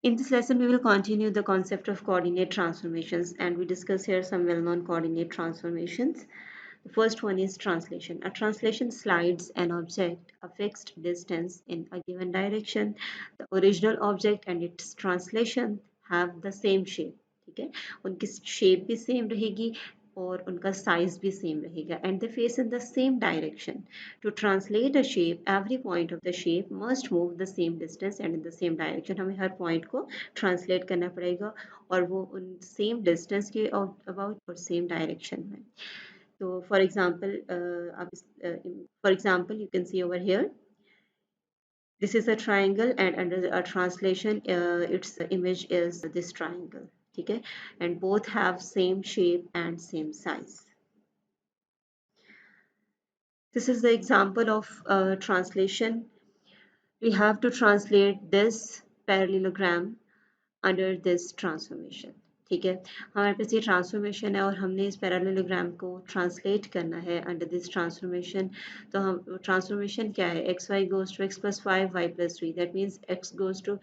In this lesson, we will continue the concept of coordinate transformations, and we discuss here some well-known coordinate transformations. The first one is translation. A translation slides an object a fixed distance in a given direction. The original object and its translation have the same shape. ठीक है, उनकी shape भी same रहेगी और उनका size भी same रहेगा, and they face in the same direction. To translate a shape, every point of the shape must move the same distance and in the same direction. हमें हर point को translate करना पड़ेगा और वो उन same distance के about और same direction में. So for example, you can see over here, this is a triangle, and under a translation, its image is this triangle. Okay, and both have same shape and same size. This is the example of translation. We have to translate this parallelogram under this transformation. ठीक है, हमारे पास ये transformation है और हमने इस parallelogram को translate करना है अंडर दिस ट्रांसफॉर्मेशन. तो हम ट्रांसफॉर्मेशन क्या है, x y goes to x plus 5 y plus 3. That means x goes to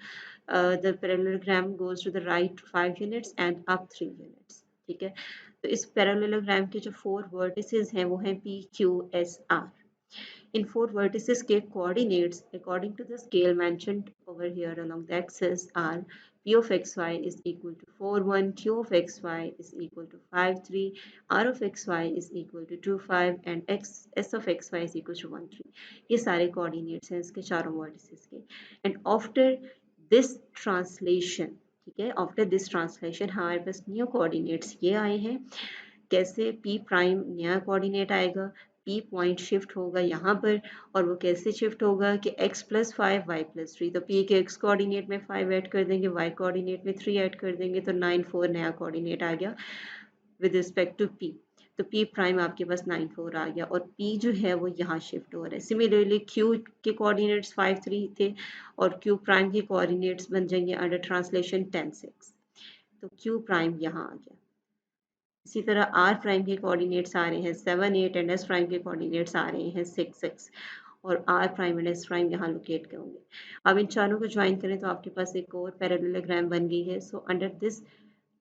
the parallelogram goes to the right 5 units and up 3 units. ठीक है, तो इस पैरेललोग्राम के जो 4 वर्टिसेस हैं वो हैं P Q S R. In four vertices के coordinates according to the scale mentioned over here along the axis are P of xy is equal to 4 1, Q of xy is equal to 5 3, R of xy is equal to 2 5 and S of xy is equal to 1 3. ये सारे coordinates हैं इसके चारों vertices के. And after this translation, ठीक है, after this translation हमारे पास new coordinates ये आए हैं. कैसे P प्राइम नया कोऑर्डिनेट आएगा, P पॉइंट शिफ्ट होगा यहाँ पर, और वो कैसे शिफ्ट होगा कि x प्लस 5 वाई प्लस 3. तो P के x कोऑर्डिनेट में 5 ऐड कर देंगे, y कोऑर्डिनेट में 3 ऐड कर देंगे, तो 9 4 नया कोऑर्डिनेट आ गया विद रिस्पेक्ट टू P. तो P प्राइम आपके पास 9 4 आ गया और P जो है वो यहाँ शिफ्ट हो रहा है. सिमिलरली Q के कोऑर्डिनेट्स 5 3 थे और Q प्राइम के कोऑर्डिनेट्स बन जाएंगे अंडर ट्रांसलेशन 10 6. तो Q प्राइम यहाँ आ गया. इसी तरह R प्राइम के कोऑर्डिनेट्स आ रहे हैं 7 8 एंड S प्राइम के कोऑर्डिनेट्स आ रहे हैं 6 6 और R prime and S prime यहाँ लोकेट होंगे. अब इन चारों को ज्वाइन करें तो आपके पास एक और पैरेललोग्राम बन गई है. So under this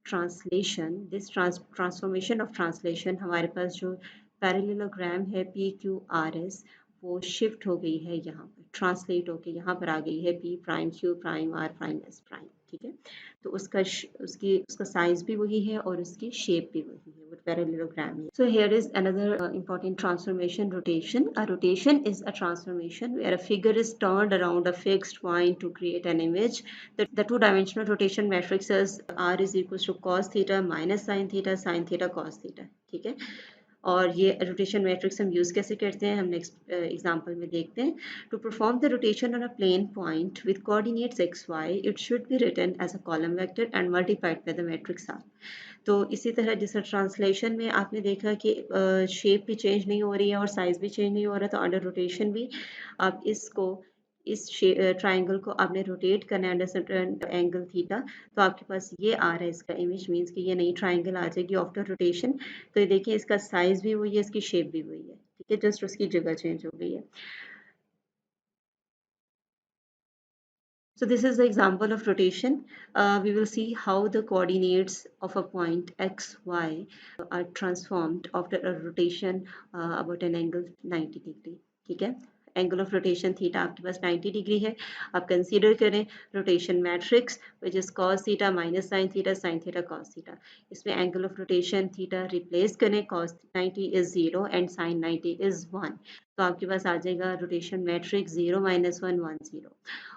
translation, this transformation of translation, हमारे पास जो पैरेललोग्राम है पी क्यू आर एस वो शिफ्ट हो गई है यहाँ पर, ट्रांसलेट होके यहाँ पर आ गई है P prime Q prime R prime S prime. ठीक है, तो उसका साइज भी वही है और उसकी शेप भी वही है, वो पैरेललोग्राम है. So here is another important transformation, rotation. A rotation is a transformation where a figure is turned around a fixed point to create an image. The two-dimensional rotation matrix is R is equals to cos theta minus sin theta cos theta. ठीक है, और ये rotation matrix हम use कैसे करते हैं हम next example में देखते हैं. To perform the rotation on a plane point with coordinates x y, it should be written as a column vector and multiplied by the matrix R. तो इसी तरह जैसे ट्रांसलेशन में आपने देखा कि शेप भी चेंज नहीं हो रही है और साइज भी चेंज नहीं हो रहा, तो अंडर रोटेशन भी आप इसको इस ट्राइंगल को आपने रोटेट करना है अंडर सर्टेन एंगल थीटा. तो आपके पास ये आ रहा है इसका इमेज, मीन्स कि ये नई ट्राइंगल आ जाएगी आफ्टर रोटेशन. तो ये देखिए इसका साइज भी वही है, इसकी शेप भी वही है. ठीक है, जस्ट उसकी जगह चेंज हो गई है. So this is the example of rotation. We will see how the coordinates of a point x, y are transformed after a rotation about an angle 90 degree. ठीक है, एंगल ऑफ रोटेशन थीटा आपके पास 90 degree है. आप consider करें rotation matrix which is cos theta minus sin theta cos theta. इसमें angle of rotation theta replace करें, cos 90 is 0 and sin 90 is 1. तो आपके पास आ जाएगा रोटेशन मैट्रिक्स 0 -1 1 0.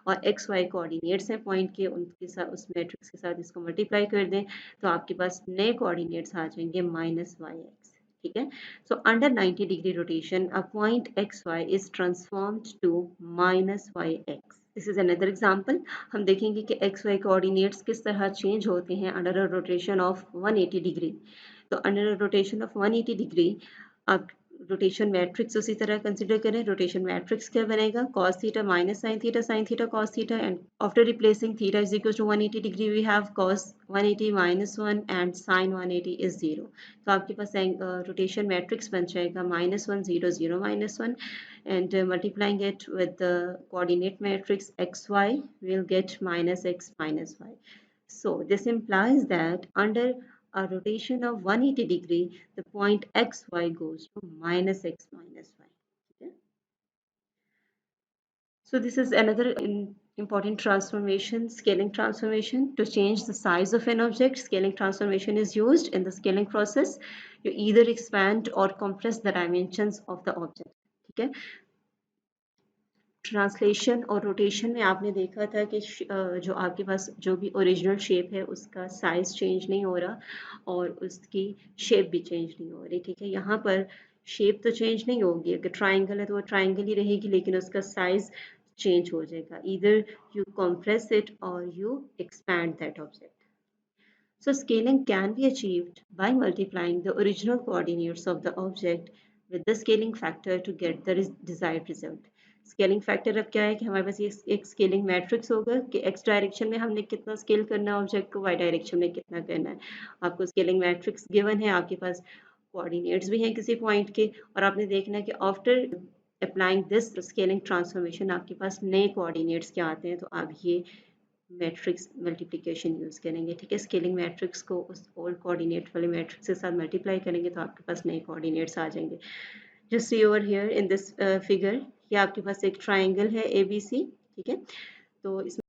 और एक्स वाई कोऑर्डिनेट्स हैं पॉइंट के, उनके साथ उस मैट्रिक्स के साथ इसको मल्टीप्लाई कर दें तो आपके पास नए कोऑर्डिनेट्स आ जाएंगे -yx. ठीक है, so under 90 degree rotation a point x y is transformed to -yx. This is another example. हम देखेंगे कि एक्स वाई कोऑर्डिनेट्स किस तरह चेंज होते हैं under a rotation of 180 degree. तो under a rotation of 180 degree आप रोटेशन मैट्रिक्स उसी तरह कंसिडर करें. रोटेशन मैट्रिक्स क्या बनेगा? cos theta minus sin theta cos theta, and after replacing theta is equal to 180 degree we have cos 180 minus 1 and sin 180 is 0. तो आपके पास rotation matrix बन जाएगा minus 1 0 0 minus 1, and multiplying it with the coordinate matrix xy we'll get minus x minus y. So this implies that under a rotation of 180 degree, the point xy goes to minus x minus y. Okay? So this is another important transformation, scaling transformation. To change the size of an object, scaling transformation is used. In the scaling process, you either expand or compress the dimensions of the object. Okay? Translation और rotation में आपने देखा था कि जो आपके पास जो भी ओरिजिनल शेप है उसका साइज चेंज नहीं हो रहा और उसकी शेप भी चेंज नहीं हो रही. ठीक है, यहाँ पर शेप तो चेंज नहीं होगी. अगर ट्राइंगल है तो वो ट्राइंगल ही रहेगी, लेकिन उसका साइज चेंज हो जाएगा. ईदर यू कंप्रेस इट और you expand that object. So scaling can be achieved by multiplying the original coordinates of the object with the scaling factor to get the desired result. Scaling factor अब क्या है कि हमारे पास ये एक scaling matrix होगा कि x डायरेक्शन में हमने कितना स्केल करना है ऑब्जेक्ट को, y डायरेक्शन में कितना करना है. आपको स्केलिंग मैट्रिक्स गिवन है, आपके पास कोऑर्डिनेट्स भी हैं किसी पॉइंट के, और आपने देखना है कि after applying this scaling transformation आपके पास नए कोऑर्डिनेट्स क्या आते हैं. तो आप ये मैट्रिक्स मल्टीप्लिकेशन यूज़ करेंगे. ठीक है, स्केलिंग मैट्रिक्स को उस ओल्ड कोऑर्डिनेट वाले मैट्रिक्स के साथ मल्टीप्लाई करेंगे तो आपके पास नए कोऑर्डिनेट्स आ जाएंगे. Just see over here in this figure, ये आपके पास एक ट्राइंगल है ABC. ठीक है, तो इसमें